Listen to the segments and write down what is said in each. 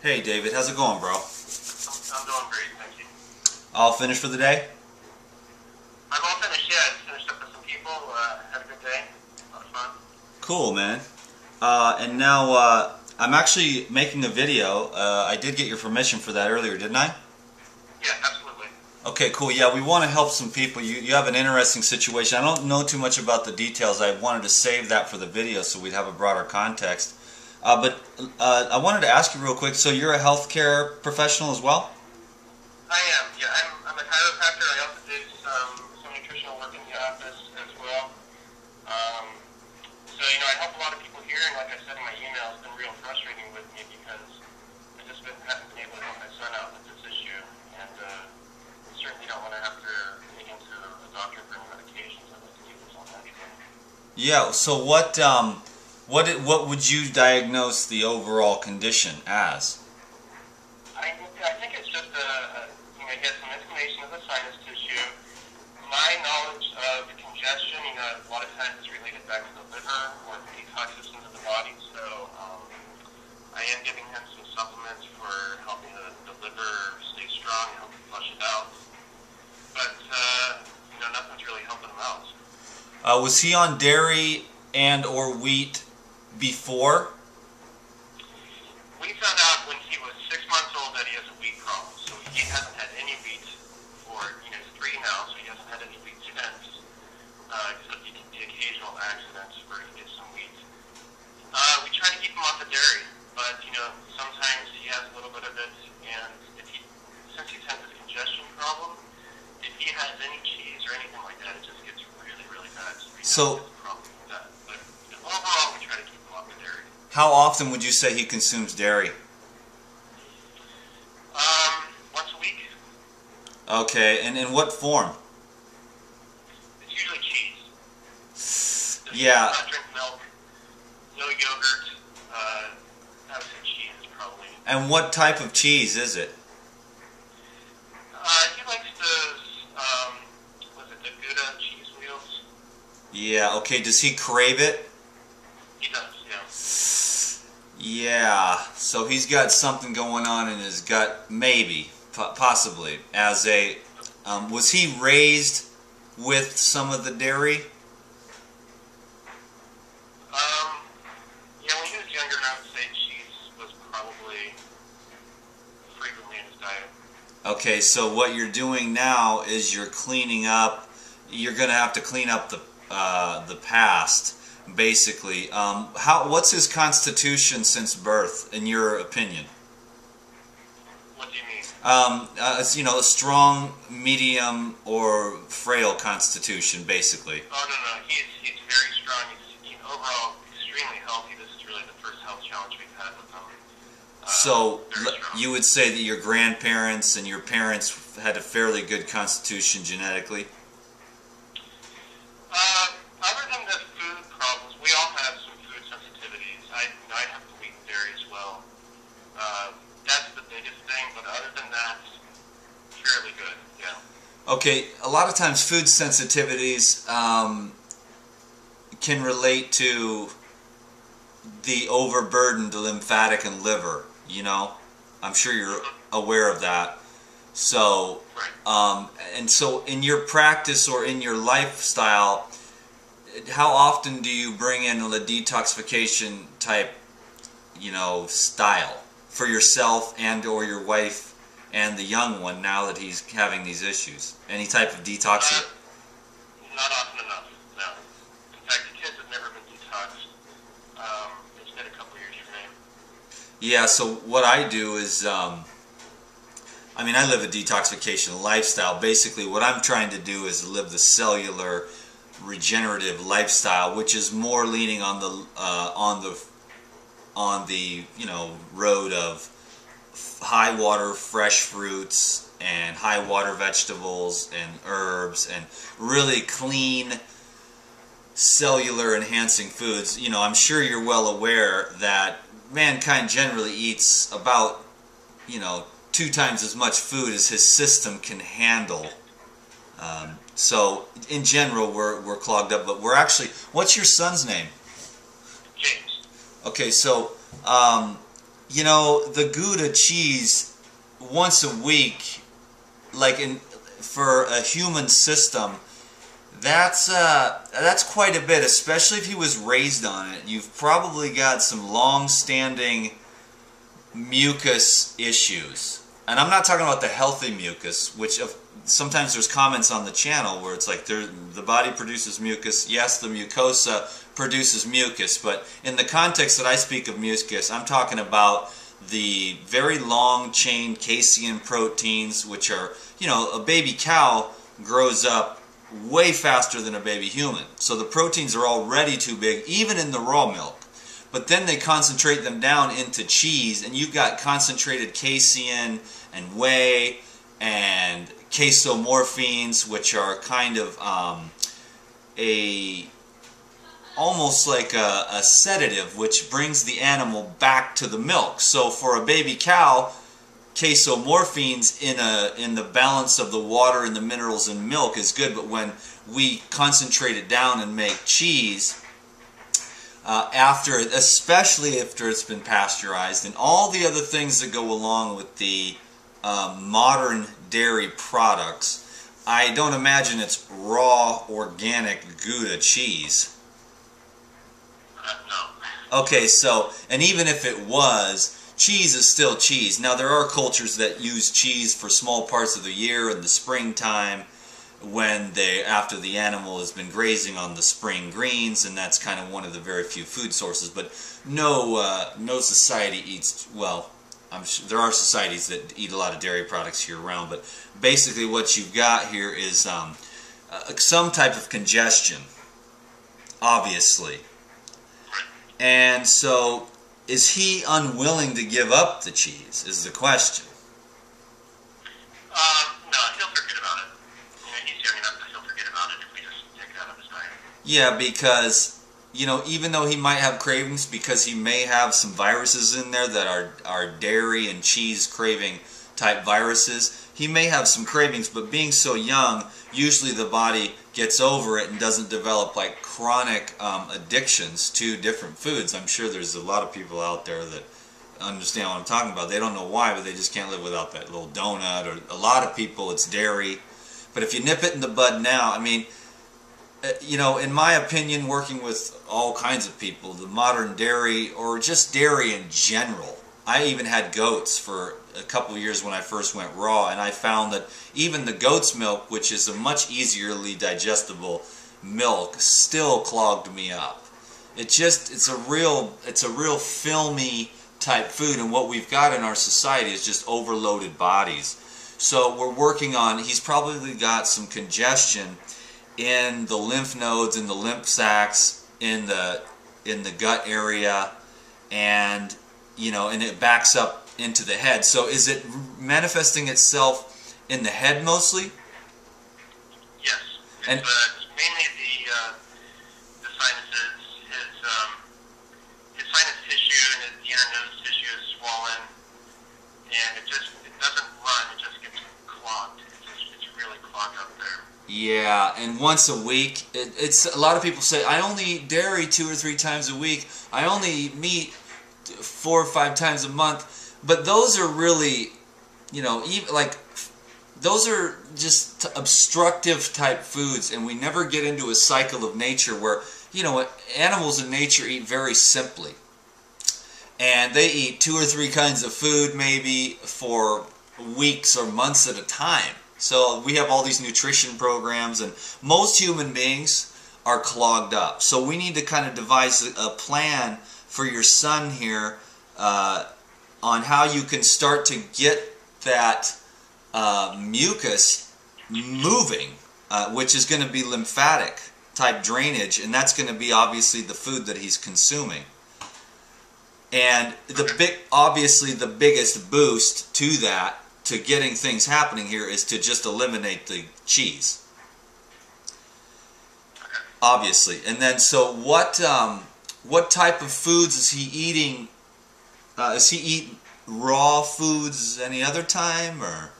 Hey David, how's it going, bro? I'm doing great, thank you. All finished for the day? I'm all finished, yeah. I finished up with some people, had a good day, a lot of fun. Cool, man. And now I'm actually making a video. I did get your permission for that earlier, didn't I? Yeah, absolutely. Okay, cool. Yeah, we want to help some people. You have an interesting situation. I don't know too much about the details. I wanted to save that for the video so we'd have a broader context. But I wanted to ask you real quick, so you're a healthcare professional as well? I am, yeah. I'm a chiropractor. I also do some nutritional work in the office as well. So, I help a lot of people here, and like I said in my email, it's been real frustrating with me because I just haven't been able to help my son out with this issue, and certainly don't want to have to take him to a doctor for any medications. I'd like to keep this on natural. Yeah, so what would you diagnose the overall condition as? I think it's just get some inflammation of the sinus tissue. My knowledge of congestion, a lot of times is related back to the liver or the detox systems of the body. So I am giving him some supplements for helping the liver stay strong and help flush it out. But nothing's really helping him out. Was he on dairy and or wheat before? We found out when he was 6 months old that he has a wheat problem. So he hasn't had any wheat for, he's 3 now, so he hasn't had any wheat since. Except the occasional accidents where he gets some wheat. We try to keep him off the dairy, but, sometimes he has a little bit of it, and since he's had this congestion problem, if he has any cheese or anything like that, it just gets really, really bad. So he has a problem with that. But overall, we try to keep him off the dairy. How often would you say he consumes dairy? Once a week. Okay, and in what form? It's usually cheese. Yeah. Not drink milk, no yogurt, I would say cheese probably. And what type of cheese is it? He likes the Gouda cheese wheels. Yeah, okay, does he crave it? He does, yeah. Yeah, so he's got something going on in his gut, maybe, possibly, as a, was he raised with some of the dairy? Yeah, when he was younger, I would say cheese was probably frequently in his diet. Okay, so what you're doing now is you're cleaning up, you're going to have to clean up the past, basically. What's his constitution since birth, in your opinion? What do you mean? A strong, medium, or frail constitution, basically. Oh, no, he's very strong. He's overall extremely healthy. This is really the first health challenge we've had with him. So you would say that your grandparents and your parents had a fairly good constitution genetically? Other than the food problems, we all have some food sensitivities. I have to wheat and dairy as well. That's the biggest thing, but other than that, fairly good, yeah. Okay, a lot of times food sensitivities can relate to the overburdened lymphatic and liver, I'm sure you're aware of that. So, and so in your practice or in your lifestyle, how often do you bring in a detoxification type, style for yourself and or your wife and the young one now that he's having these issues? Any type of detox? Not often enough, no. In fact, the kids have never been detoxed. It's been a couple years for me. Yeah, so what I do is, I live a detoxification lifestyle. Basically, what I'm trying to do is live the cellular regenerative lifestyle, which is more leaning on the road of high water fresh fruits and high water vegetables and herbs and really clean cellular enhancing foods. I'm sure you're well aware that mankind generally eats about 2 times as much food as his system can handle. So in general we're clogged up, but we're actually, what's your son's name? James. Okay, so you know, the Gouda cheese once a week, like for a human system, that's quite a bit, especially if he was raised on it. You've probably got some long-standing mucus issues. And I'm not talking about the healthy mucus, which sometimes there's comments on the channel where it's like the body produces mucus. Yes, the mucosa produces mucus, but in the context that I speak of mucus, I'm talking about the very long-chain casein proteins, which are, you know, a baby cow grows up way faster than a baby human. So the proteins are already too big, even in the raw milk. But then they concentrate them down into cheese, and you've got concentrated casein and whey and casomorphines, which are kind of almost like a sedative, which brings the animal back to the milk. So for a baby cow, casomorphines in the balance of the water and the minerals in milk is good, but when we concentrate it down and make cheese, especially after it's been pasteurized and all the other things that go along with the modern dairy products, I don't imagine it's raw organic Gouda cheese. No. Okay, so, and even if it was, cheese is still cheese. Now there are cultures that use cheese for small parts of the year in the springtime, when after the animal has been grazing on the spring greens, and that's kind of one of the very few food sources. But no society eats, well, I'm sure there are societies that eat a lot of dairy products year round, but basically what you've got here is some type of congestion, obviously. And so, is he unwilling to give up the cheese, is the question. No, he'll forget about it. You know, he's young enough that he'll forget about it if we just take it out of his diet. Yeah, because, you know, even though he might have cravings, because he may have some viruses in there that are dairy and cheese craving type viruses, he may have some cravings, but being so young, usually the body gets over it and doesn't develop like chronic addictions to different foods. I'm sure there's a lot of people out there that understand what I'm talking about. They don't know why, but they just can't live without that little donut. Or a lot of people, it's dairy. But if you nip it in the bud now, I mean, you know, in my opinion, working with all kinds of people, the modern dairy, or just dairy in general, I even had goats for a couple of years when I first went raw, and I found that even the goat's milk, which is a much easierly digestible milk, still clogged me up. It's a real filmy type food, and what we've got in our society is just overloaded bodies. So we're working on, he's probably got some congestion in the lymph nodes, in the lymph sacs, in the gut area, and you know, and it backs up into the head. So is it manifesting itself in the head mostly? Yes. And it's mainly the sinuses. His sinus tissue and his ear nose tissue is swollen, and it doesn't run. It just gets clogged. It's really clogged up there. yeah, and once a week, it's a lot of people say, I only eat dairy 2 or 3 times a week. I only eat meat 4 or 5 times a month. But those are really, you know, even like, those are just obstructive type foods, and we never get into a cycle of nature where, you know, animals in nature eat very simply. And they eat 2 or 3 kinds of food maybe for weeks or months at a time. So we have all these nutrition programs, and most human beings are clogged up. So we need to kind of devise a plan for your son here on how you can start to get that mucus moving, which is going to be lymphatic type drainage, and that's going to be obviously the food that he's consuming. And obviously the biggest boost to that, to getting things happening here, is to just eliminate the cheese. Obviously. And then, so what type of foods is he eating? Is he eating raw foods any other time, or?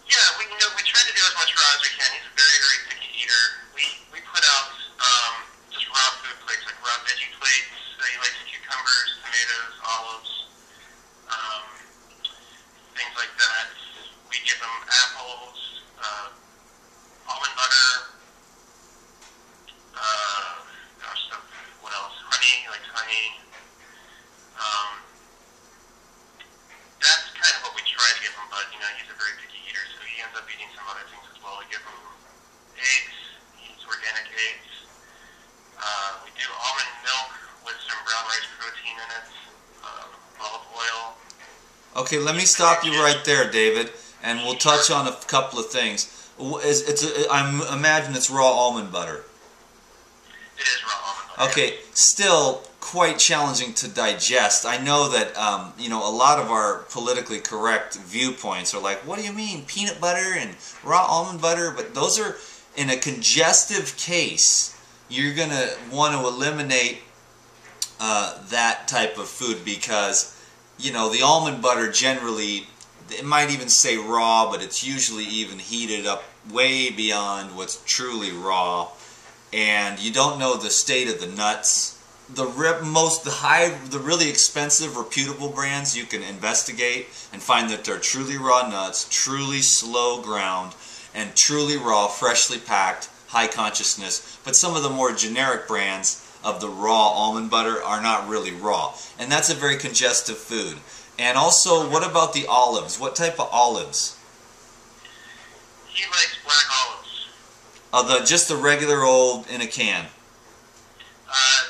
Yeah, we try to do as much raw as we can. He's a very, very picky eater. We put out just raw food plates, like raw veggie plates. He likes cucumbers, tomatoes, olives. things like that. We give them apples, almond butter, gosh, what else? Honey, like honey. That's kind of what we try to give him, but, you know, he's a very picky eater, so he ends up eating some other things as well. We give him eggs. He eats organic eggs. We do almond milk with some brown rice protein in it, olive oil. Okay, let me stop you right there, David, and we'll touch on a couple of things. I imagine it's raw almond butter. It is raw almond butter. Okay, still quite challenging to digest. I know that you know, a lot of our politically correct viewpoints are like, what do you mean, peanut butter and raw almond butter? But those are, in a congestive case, you're going to want to eliminate that type of food, because, you know, the almond butter generally, it might even say raw, but it's usually even heated up way beyond what's truly raw, and you don't know the state of the nuts. The really expensive, reputable brands, you can investigate and find that they're truly raw nuts, truly slow ground, and truly raw, freshly packed, high consciousness. But some of the more generic brands of the raw almond butter are not really raw, and that's a very congestive food. And also, what about the olives? What type of olives? He likes black olives. Just the regular old in a can.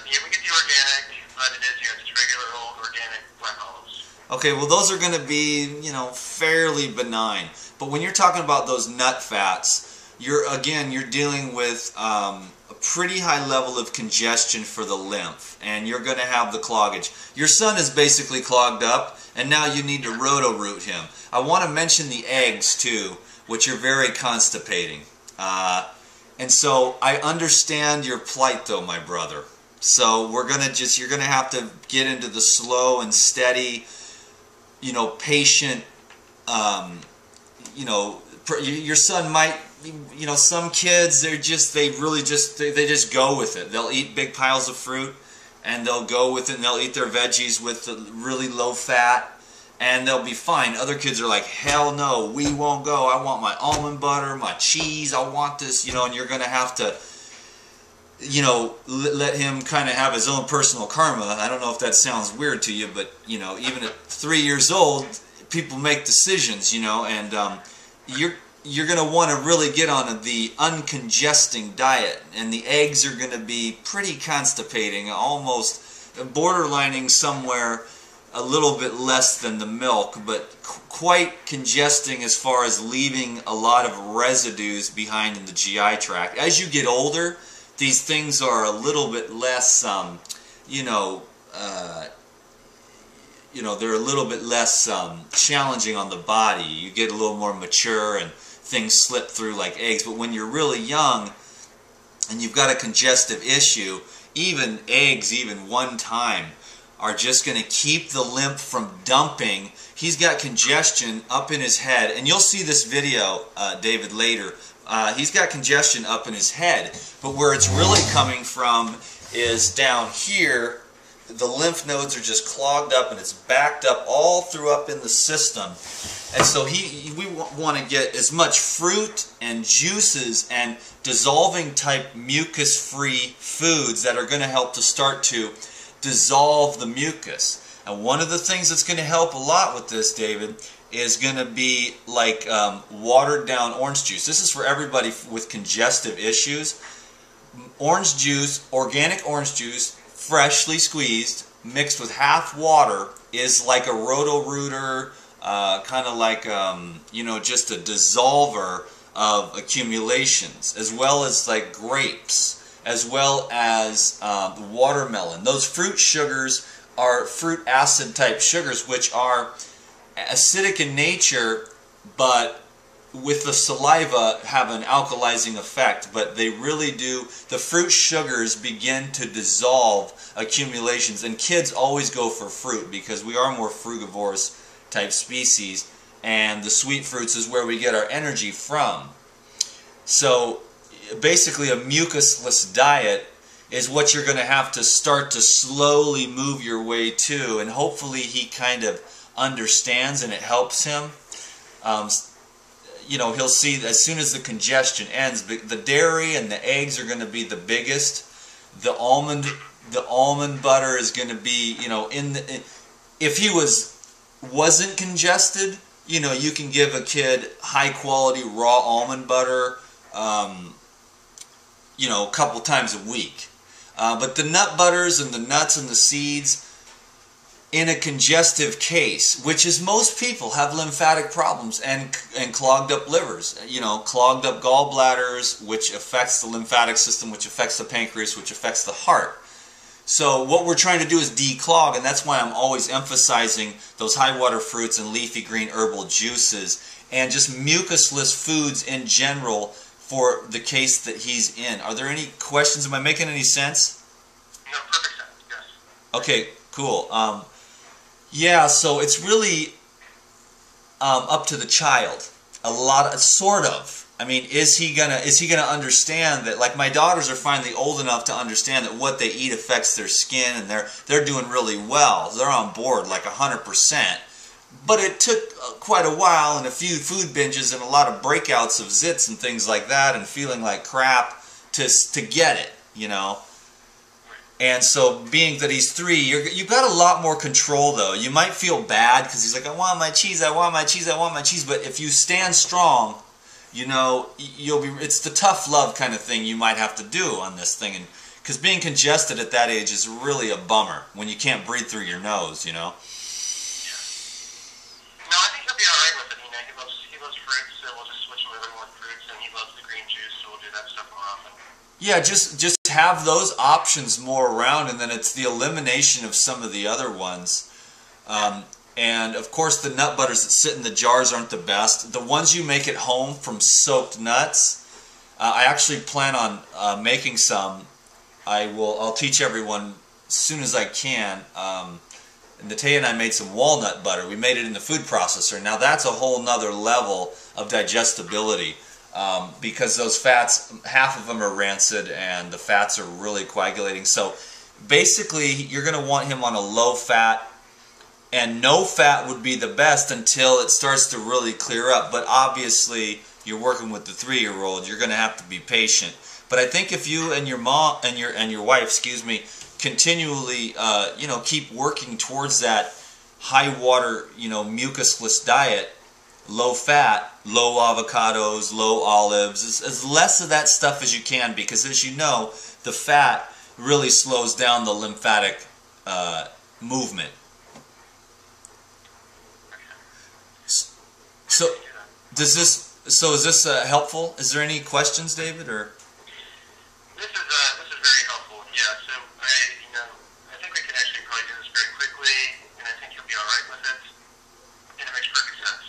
Yeah, we get the organic, but it is, yeah, just regular old organic black olives. Okay, well, those are going to be, you know, fairly benign. But when you're talking about those nut fats, you're dealing with a pretty high level of congestion for the lymph, and you're going to have the cloggage. Your son is basically clogged up, and now you need to roto-root him. I want to mention the eggs too, which are very constipating. And so I understand your plight, though, my brother. So you're gonna have to get into the slow and steady, you know, patient. You know, your son might, you know, some kids, they just go with it. They'll eat big piles of fruit, and they'll go with it, and they'll eat their veggies with the really low fat, and they'll be fine. Other kids are like, hell no, we won't go. I want my almond butter, my cheese, I want this, you know, and you're going to have to, you know, let him kind of have his own personal karma. I don't know if that sounds weird to you, but, you know, even at 3 years old, people make decisions, you know, and you're going to want to really get on the uncongesting diet, and the eggs are going to be pretty constipating, almost borderlining somewhere a little bit less than the milk, but quite congesting as far as leaving a lot of residues behind in the GI tract. As you get older, these things are a little bit less, you know, they're a little bit less challenging on the body. You get a little more mature and things slip through like eggs. But when you're really young and you've got a congestive issue, even eggs, even one time, are just going to keep the lymph from dumping. He's got congestion up in his head, and you'll see this video, David, later. He's got congestion up in his head, but where it's really coming from is down here. The lymph nodes are just clogged up, and it's backed up all through up in the system. And so we want to get as much fruit and juices and dissolving type mucus-free foods that are going to help to start to dissolve the mucus. And one of the things that's going to help a lot with this, David, is going to be like watered down orange juice. This is for everybody with congestive issues. Orange juice, organic orange juice, freshly squeezed, mixed with half water, is like a roto-rooter, kind of like, you know, just a dissolver of accumulations, as well as like grapes, as well as watermelon. Those fruit sugars are fruit acid type sugars, which are acidic in nature, but with the saliva have an alkalizing effect. But they really do, the fruit sugars begin to dissolve accumulations, and kids always go for fruit because we are more frugivorous type species, and the sweet fruits is where we get our energy from. So basically a mucusless diet is what you're going to have to start to slowly move your way to, and hopefully he kind of understands and it helps him, you know, he'll see as soon as the congestion ends, the dairy and the eggs are going to be the biggest. The almond butter is going to be, you know, if he wasn't congested, you know, you can give a kid high quality raw almond butter, you know, a couple times a week. But the nut butters and the nuts and the seeds, in a congestive case, which is most people have lymphatic problems and clogged up livers, you know, clogged up gallbladders, which affects the lymphatic system, which affects the pancreas, which affects the heart. So what we're trying to do is declog, and that's why I'm always emphasizing those high water fruits and leafy green herbal juices and just mucusless foods in general for the case that he's in. Are there any questions? Am I making any sense? No, perfect sense, yes. Okay, cool. Yeah, so it's really up to the child. Sort of. I mean, is he gonna understand that? Like, my daughters are finally old enough to understand that what they eat affects their skin, and they're doing really well. They're on board like 100%. But it took quite a while and a few food binges and a lot of breakouts of zits and things like that, and feeling like crap to get it, you know. And so, being that he's 3, you've got a lot more control, though. You might feel bad because he's like, I want my cheese, I want my cheese, I want my cheese. But if you stand strong, you know, it's the tough love kind of thing you might have to do on this thing. And because being congested at that age is really a bummer when you can't breathe through your nose, you know. Yeah. No, I think he'll be all right with it. You know, he loves fruits, so we'll just switch him over to more fruits, and he loves the green juice, so we'll do that stuff more often. Yeah, just have those options more around, and then it's the elimination of some of the other ones. And of course, the nut butters that sit in the jars aren't the best. The ones you make at home from soaked nuts, I actually plan on making some. I'll teach everyone as soon as I can. Natalia and I made some walnut butter. We made it in the food processor. Now that's a whole nother level of digestibility. Because those fats, half of them are rancid and the fats are really coagulating. So basically you're going to want him on a low fat, and no fat would be the best until it starts to really clear up. But obviously you're working with the 3-year-old, you're going to have to be patient. But I think if you and your mom and your wife, excuse me, continually you know, keep working towards that high water, you know, mucusless diet, low fat, low avocados, low olives, as less of that stuff as you can, because as you know, the fat really slows down the lymphatic movement. So is this helpful? Is there any questions, David, or? This is very helpful. Yeah. So I think we can actually probably do this very quickly, and I think you'll be all right with it, and it makes perfect sense.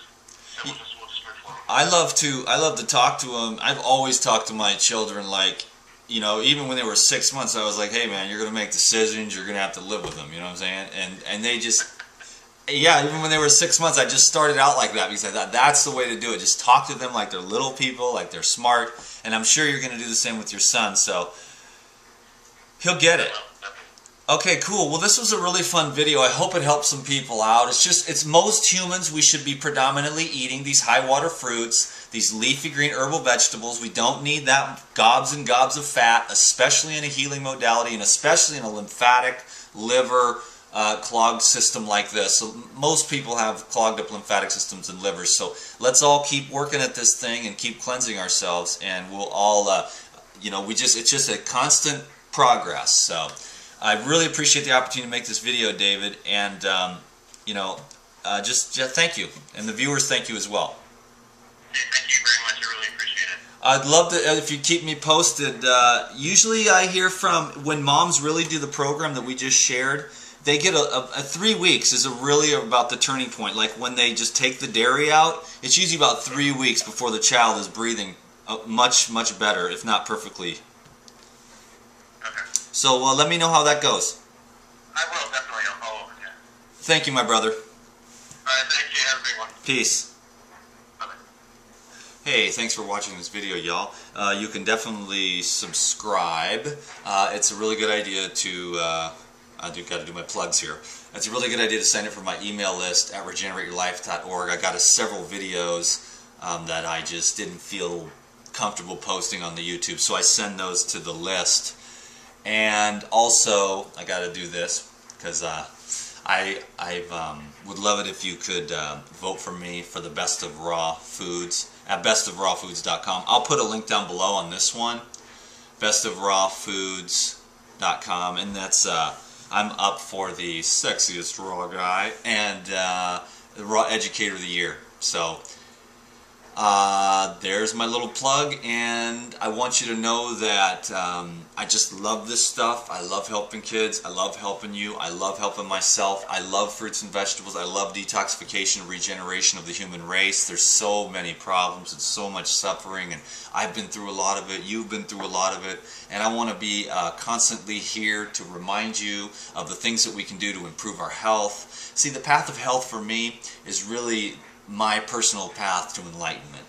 So we'll just move forward. I love to talk to them. I've always talked to my children like, you know, even when they were 6 months, I was like, hey man, you're gonna make decisions. You're gonna have to live with them. You know what I'm saying? And they just. Yeah, even when they were 6 months, I just started out like that because I thought that's the way to do it. Just talk to them like they're little people, like they're smart, and I'm sure you're going to do the same with your son, so he'll get it. Okay, cool. Well, this was a really fun video. I hope it helps some people out. It's most humans, we should be predominantly eating these high water fruits, these leafy green herbal vegetables. We don't need that gobs and gobs of fat, especially in a healing modality and especially in a lymphatic, liver, clogged system like this. So most people have clogged up lymphatic systems and livers. So let's all keep working at this thing and keep cleansing ourselves, and we'll all, you know, it's just a constant progress. So I really appreciate the opportunity to make this video, David, and you know, just thank you, and the viewers thank you as well. Thank you very much. I really appreciate it. I'd love to if you keep me posted. Usually I hear from when moms really do the program that we just shared. They get a 3 weeks is really about the turning point. Like when they just take the dairy out, it's usually about 3 weeks before the child is breathing much better, if not perfectly. Okay. So let me know how that goes. I will, definitely. I'll follow up with you. Thank you, my brother. All right, thank you. Have a great one. Peace. Bye-bye. Hey, thanks for watching this video, y'all. You can definitely subscribe. It's a really good idea to I got to do my plugs here. It's a really good idea to sign up for my email list at regenerateyourlife.org. I got several videos that I just didn't feel comfortable posting on the YouTube, so I send those to the list. And also, I got to do this because I would love it if you could vote for me for the Best of Raw Foods at bestofrawfoods.com. I'll put a link down below on this one, bestofrawfoods.com, and that's I'm up for the sexiest raw guy and the Raw Educator of the Year. So there's my little plug, and I want you to know that I just love this stuff. I love helping kids. I love helping you. I love helping myself. I love fruits and vegetables. I love detoxification and regeneration of the human race. There's so many problems and so much suffering, and I've been through a lot of it. You've been through a lot of it, and I want to be constantly here to remind you of the things that we can do to improve our health. See, the path of health for me is really my personal path to enlightenment.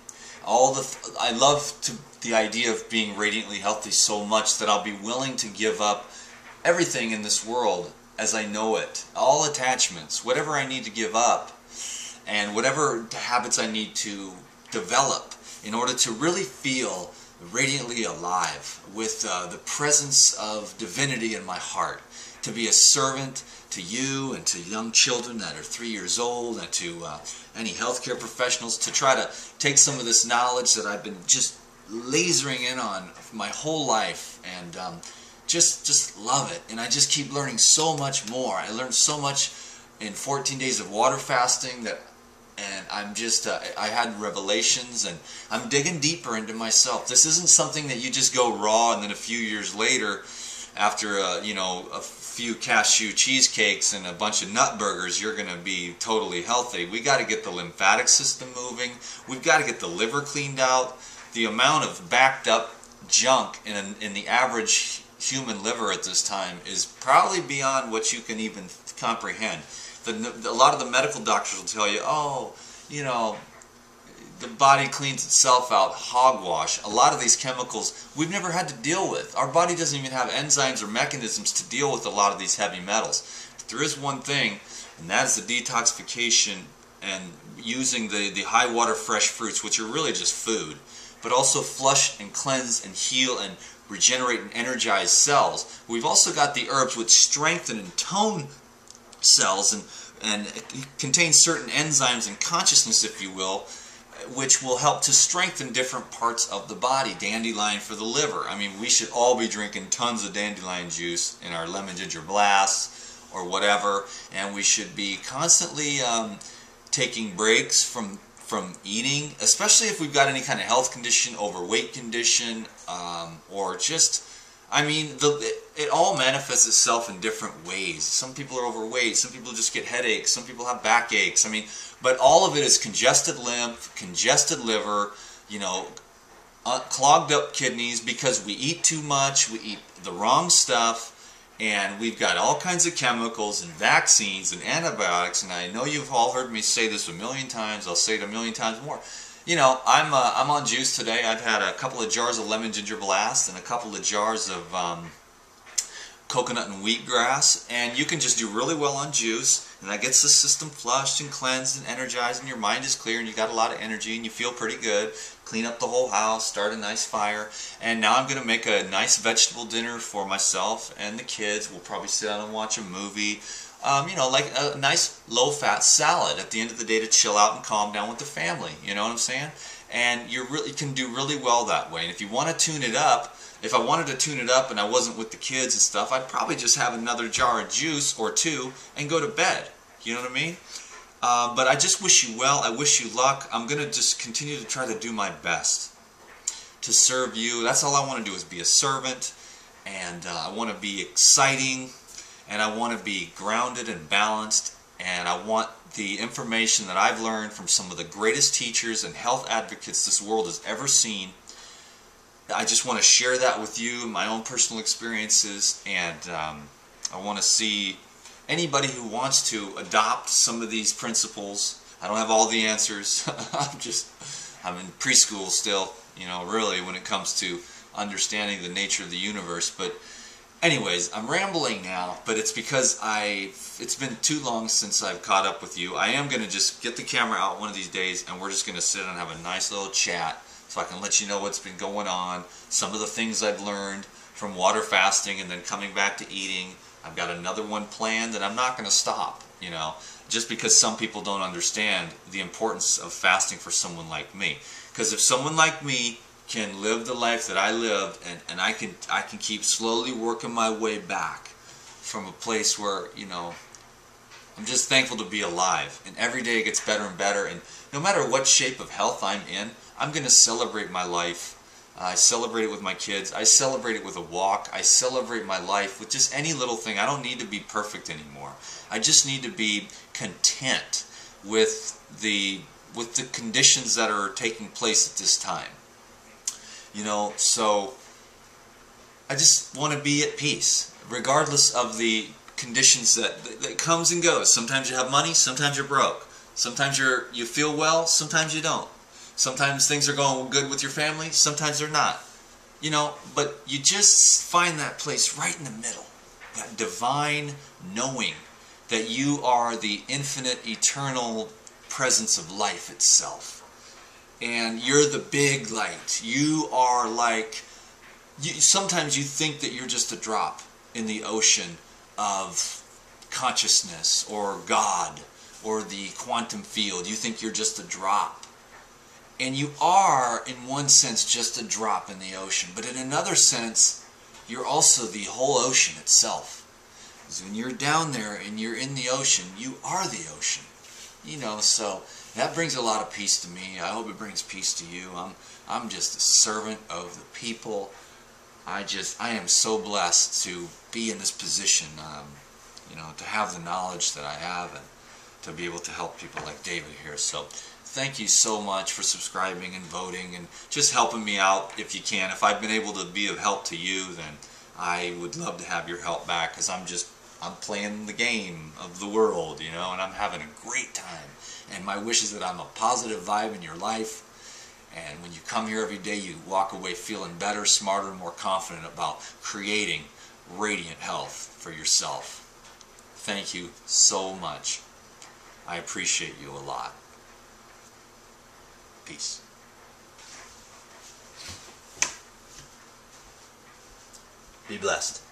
I love the idea of being radiantly healthy so much that I'll be willing to give up everything in this world as I know it. All attachments, whatever I need to give up, and whatever habits I need to develop in order to really feel radiantly alive with the presence of divinity in my heart. To be a servant to you and to young children that are 3 years old, and to any healthcare professionals, to try to take some of this knowledge that I've been just lasering in on my whole life, and just love it. And I just keep learning so much more. I learned so much in 14 days of water fasting and I'm just, I had revelations, and I'm digging deeper into myself. This isn't something that you just go raw and then a few years later, after you know, a few cashew cheesecakes and a bunch of nut burgers, you're going to be totally healthy. We got to get the lymphatic system moving. We've got to get the liver cleaned out. The amount of backed up junk in the average human liver at this time is probably beyond what you can even comprehend. A lot of the medical doctors will tell you, oh, you know, the body cleans itself out. Hogwash. A lot of these chemicals we've never had to deal with. Our body doesn't even have enzymes or mechanisms to deal with a lot of these heavy metals. But there is one thing, and that is the detoxification and using the high water fresh fruits, which are really just food, but also flush and cleanse and heal and regenerate and energize cells. We've also got the herbs which strengthen and tone cells and contain certain enzymes and consciousness, if you will, which will help to strengthen different parts of the body. Dandelion for the liver. I mean, we should all be drinking tons of dandelion juice in our lemon ginger blasts or whatever, and we should be constantly taking breaks from eating, especially if we've got any kind of health condition, overweight condition, or just, I mean, it all manifests itself in different ways. Some people are overweight, some people just get headaches, some people have backaches. I mean, but all of it is congested lymph, congested liver, you know, clogged up kidneys because we eat too much, we eat the wrong stuff, and we've got all kinds of chemicals and vaccines and antibiotics. And I know you've all heard me say this a million times. I'll say it a million times more. You know, I'm on juice today. I've had a couple of jars of lemon ginger blast and a couple of jars of coconut and wheatgrass, and you can just do really well on juice, and that gets the system flushed and cleansed and energized, and your mind is clear, and you got a lot of energy, and you feel pretty good. Clean up the whole house, start a nice fire, and now I'm going to make a nice vegetable dinner for myself and the kids. We'll probably sit down and watch a movie. You know, like a nice low-fat salad at the end of the day to chill out and calm down with the family. You know what I'm saying? And you can do really well that way. And if you want to tune it up, if I wanted to tune it up and I wasn't with the kids and stuff, I'd probably just have another jar of juice or two and go to bed. You know what I mean? But I just wish you well. I wish you luck. I'm going to just continue to try to do my best to serve you. That's all I want to do, is be a servant. And I want to be exciting. And I want to be grounded and balanced. And I want the information that I've learned from some of the greatest teachers and health advocates this world has ever seen. I just want to share that with you, my own personal experiences, and I want to see anybody who wants to adopt some of these principles. I don't have all the answers. I'm in preschool still, you know, really, when it comes to understanding the nature of the universe. But anyways, I'm rambling now, but it's because it's been too long since I've caught up with you. I am going to just get the camera out one of these days, and we're just going to sit and have a nice little chat so I can let you know what's been going on, some of the things I've learned from water fasting and then coming back to eating. I've got another one planned, and I'm not going to stop, you know, just because some people don't understand the importance of fasting for someone like me. Because if someone like me can live the life that I lived, and I can keep slowly working my way back from a place where, you know, I'm just thankful to be alive, and every day it gets better and better, and no matter what shape of health I'm in, I'm going to celebrate my life. I celebrate it with my kids. I celebrate it with a walk. I celebrate my life with just any little thing. I don't need to be perfect anymore. I just need to be content with the conditions that are taking place at this time. You know, so I just want to be at peace, regardless of the conditions that comes and goes. Sometimes you have money, sometimes you're broke. Sometimes you feel well, sometimes you don't. Sometimes things are going good with your family, sometimes they're not. You know, but you just find that place right in the middle, that divine knowing that you are the infinite, eternal presence of life itself. And you're the big light. You are like, sometimes you think that you're just a drop in the ocean of consciousness or God or the quantum field. You think you're just a drop. And you are, in one sense, just a drop in the ocean. But in another sense, you're also the whole ocean itself. Because when you're down there and you're in the ocean, you are the ocean. You know, so that brings a lot of peace to me. I hope it brings peace to you. I'm just a servant of the people. I am so blessed to be in this position, you know, to have the knowledge that I have and to be able to help people like David here. So thank you so much for subscribing and voting and just helping me out if you can. If I've been able to be of help to you, then I would love to have your help back, because I'm playing the game of the world, you know, and I'm having a great time. And my wish is that I'm a positive vibe in your life, and when you come here every day, you walk away feeling better, smarter, and more confident about creating radiant health for yourself. Thank you so much. I appreciate you a lot. Peace. Be blessed.